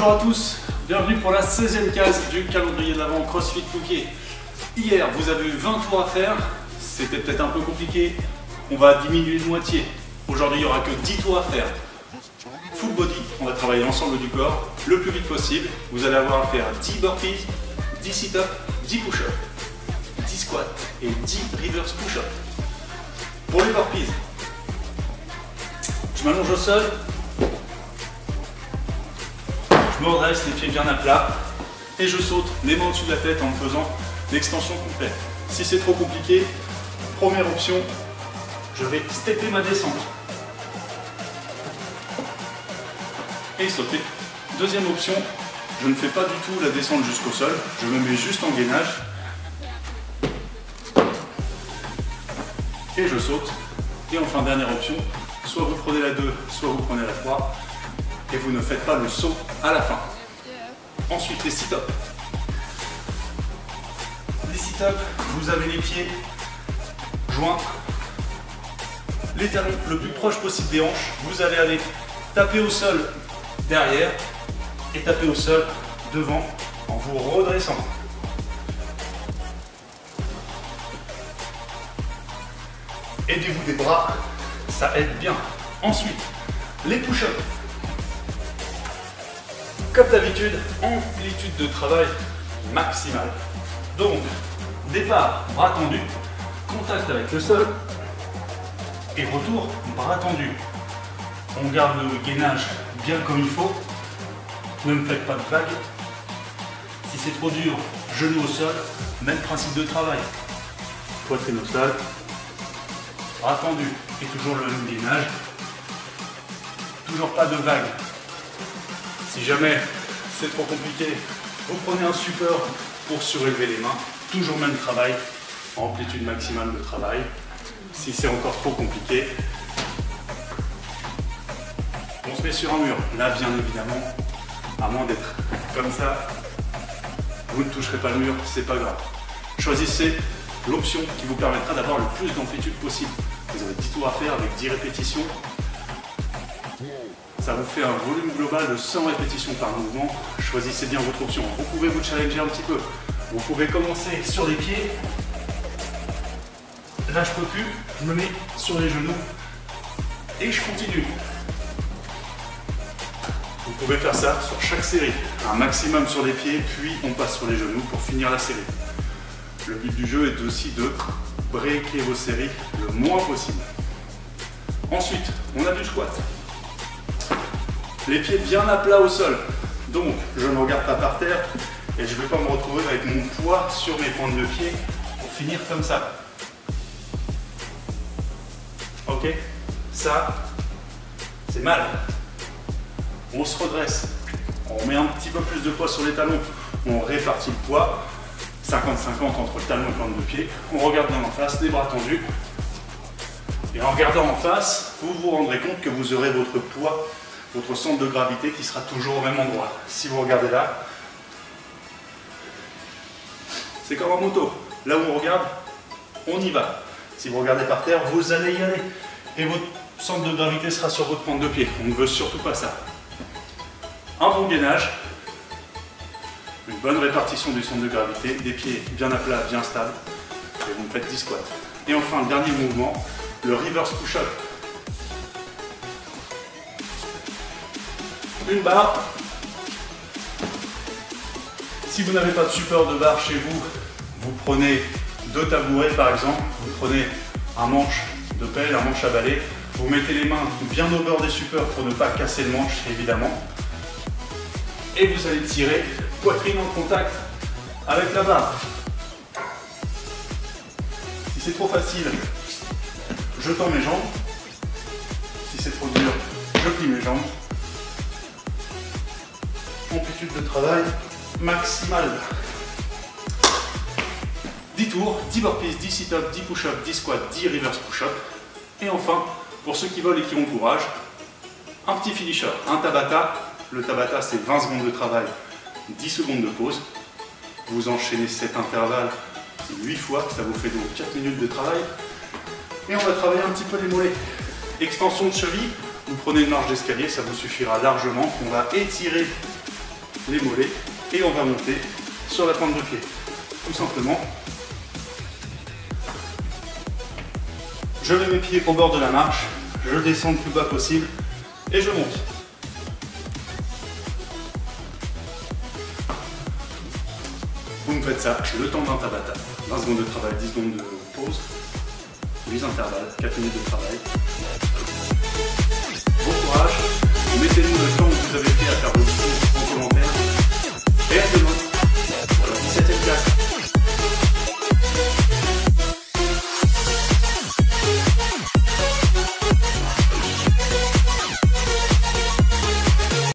Bonjour à tous, bienvenue pour la 16e case du calendrier de l'Avent CrossFit Touquier. Hier, vous avez eu 20 tours à faire, c'était peut-être un peu compliqué, on va diminuer de moitié. Aujourd'hui, il n'y aura que 10 tours à faire. Full body, on va travailler l'ensemble du corps le plus vite possible. Vous allez avoir à faire 10 burpees, 10 sit-ups, 10 push-ups, 10 squats et 10 reverse push-ups. Pour les burpees, je m'allonge au sol, je me redresse les pieds bien à plat et je saute les mains au-dessus de la tête en faisant l'extension complète. Si c'est trop compliqué, première option, je vais stepper ma descente et sauter. Deuxième option, je ne fais pas du tout la descente jusqu'au sol, je me mets juste en gainage et je saute. Et enfin, dernière option, soit vous prenez la 2, soit vous prenez la 3 et vous ne faites pas le saut à la fin. Ensuite, les sit-ups. Les sit-ups, vous avez les pieds joints, les talons le plus proche possible des hanches. Vous allez aller taper au sol derrière et taper au sol devant en vous redressant. Aidez-vous des bras, ça aide bien. Ensuite, les push-ups. Comme d'habitude, amplitude de travail maximale. Donc, départ, bras tendus, contact avec le sol et retour, bras tendus. On garde le gainage bien comme il faut. Ne me faites pas de vagues. Si c'est trop dur, genou au sol, même principe de travail. Poitrine au sol, bras tendus et toujours le même gainage. Toujours pas de vagues. Si jamais c'est trop compliqué, vous prenez un support pour surélever les mains. Toujours même travail, amplitude maximale de travail. Si c'est encore trop compliqué, on se met sur un mur. Là, bien évidemment, à moins d'être comme ça, vous ne toucherez pas le mur, c'est pas grave. Choisissez l'option qui vous permettra d'avoir le plus d'amplitude possible. Vous avez 10 tours à faire avec 10 répétitions. Ça vous fait un volume global de 100 répétitions par mouvement. Choisissez bien votre option. Vous pouvez vous challenger un petit peu. Vous pouvez commencer sur les pieds. Là, je peux plus. Je me mets sur les genoux et je continue. Vous pouvez faire ça sur chaque série. Un maximum sur les pieds, puis on passe sur les genoux pour finir la série. Le but du jeu est aussi de breaker vos séries le moins possible. Ensuite, on a du squat. Les pieds bien à plat au sol. Donc, je ne regarde pas par terre et je ne vais pas me retrouver avec mon poids sur mes pointes de pied pour finir comme ça. Ok? Ça, c'est mal. On se redresse. On met un petit peu plus de poids sur les talons. On répartit le poids. 50-50 entre le talon et pointe de pied. On regarde bien en face, les bras tendus. Et en regardant en face, vous vous rendrez compte que vous aurez votre poids, votre centre de gravité qui sera toujours au même endroit. Si vous regardez là, c'est comme en moto. Là où on regarde, on y va. Si vous regardez par terre, vous allez y aller. Et votre centre de gravité sera sur votre pointe de pied. On ne veut surtout pas ça. Un bon gainage, une bonne répartition du centre de gravité, des pieds bien à plat, bien stables. Et vous me faites 10 squats. Et enfin, le dernier mouvement, le reverse push-up. Une barre. Si vous n'avez pas de support de barre chez vous, vous prenez 2 tabourets par exemple, vous prenez un manche de pelle, un manche à balai, vous mettez les mains bien au bord des supports pour ne pas casser le manche évidemment, et vous allez tirer poitrine en contact avec la barre. Si c'est trop facile, je tends mes jambes, si c'est trop dur, je plie mes jambes. Amplitude de travail maximale. 10 tours, 10 burpees, 10 sit-ups, 10 push-ups, 10 squats, 10 reverse push-ups. Et enfin, pour ceux qui veulent et qui ont le courage, un petit finisher, un Tabata. Le Tabata, c'est 20 secondes de travail, 10 secondes de pause. Vous enchaînez cet intervalle 8 fois, ça vous fait donc 4 minutes de travail. Et on va travailler un petit peu les mollets. Extension de cheville, vous prenez une marche d'escalier, ça vous suffira largement. On va étirer les mollets et on va monter sur la pointe de pied. Tout simplement. Je mets mes pieds au bord de la marche, je descends le plus bas possible et je monte. Vous me faites ça le temps d'un tabata. 20 secondes de travail, 10 secondes de pause, 8 intervalles, 4 minutes de travail. Bon courage, mettez-nous le temps que vous avez pris à faire vos discours.